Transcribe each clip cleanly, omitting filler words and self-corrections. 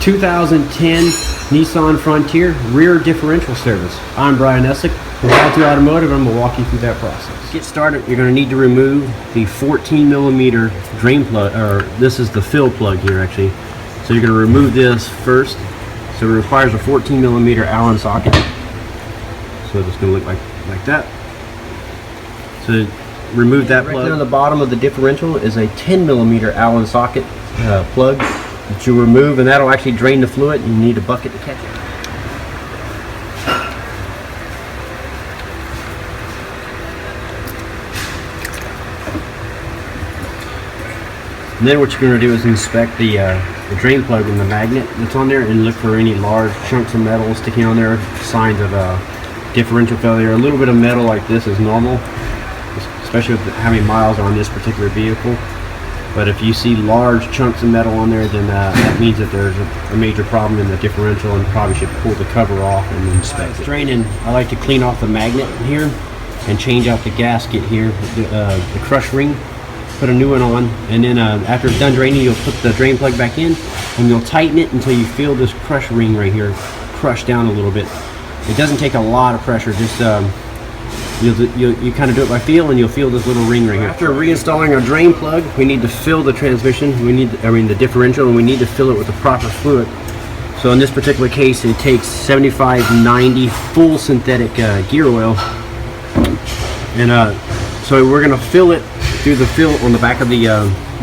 2010 Nissan Frontier rear differential service. I'm Brian Eslick from Automotive, and I'm going to walk you through that process. To get started, you're going to need to remove the 14mm drain plug, or this is the fill plug here actually. So you're going to remove this first. So it requires a 14mm Allen socket. So it's going to look like that. So remove that plug. Right down the bottom of the differential is a 10mm Allen socket plug that you remove, and that'll actually drain the fluid, and you need a bucket to catch it. And then what you're going to do is inspect the drain plug and the magnet that's on there, and look for any large chunks of metal sticking on there, signs of differential failure. A little bit of metal like this is normal, especially with how many miles are on this particular vehicle. But if you see large chunks of metal on there, then that means that there's a major problem in the differential, and probably should pull the cover off and inspect it. Draining, I like to clean off the magnet here and change out the gasket here, the crush ring, put a new one on, and then after it's done draining, you'll put the drain plug back in and you'll tighten it until you feel this crush ring right here crush down a little bit. It doesn't take a lot of pressure, just you kind of do it by feel, and you'll feel this little ring right here. After reinstalling our drain plug, we need to fill the transmission. The differential, and we need to fill it with the proper fluid. So in this particular case, it takes 75/90 full synthetic gear oil, and so we're going to fill it through the fill on the back of the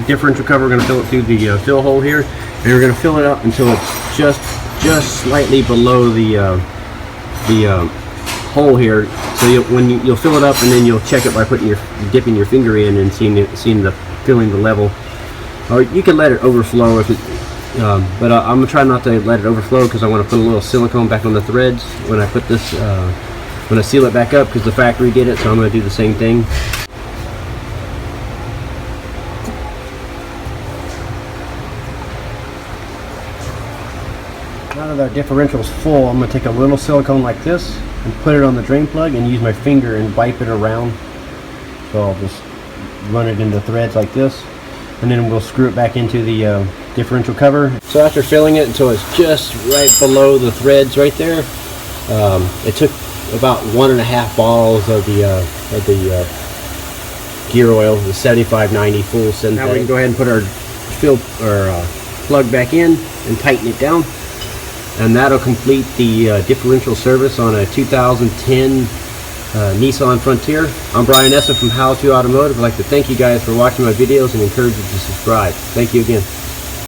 differential cover. We're going to fill it through the fill hole here, and we're going to fill it up until it's just slightly below the hole here. So you'll fill it up, and then you'll check it by dipping your finger in and filling the level. Or you can let it overflow if it, but I'm gonna try not to let it overflow, because I want to put a little silicone back on the threads when I put this when I seal it back up, because the factory did it. So I'm going to do the same thing. Now that our differential is full, I'm going to take a little silicone like this and put it on the drain plug, and use my finger and wipe it around. So I'll just run it into threads like this, and then we'll screw it back into the differential cover. So after filling it until it's just right below the threads right there, it took about 1.5 bottles of the gear oil, the 75/90 full synthetic. Now we can go ahead and put our plug back in and tighten it down. And that'll complete the differential service on a 2010 Nissan Frontier. I'm Brian Eslick from Automotive. I'd like to thank you guys for watching my videos and encourage you to subscribe. Thank you again.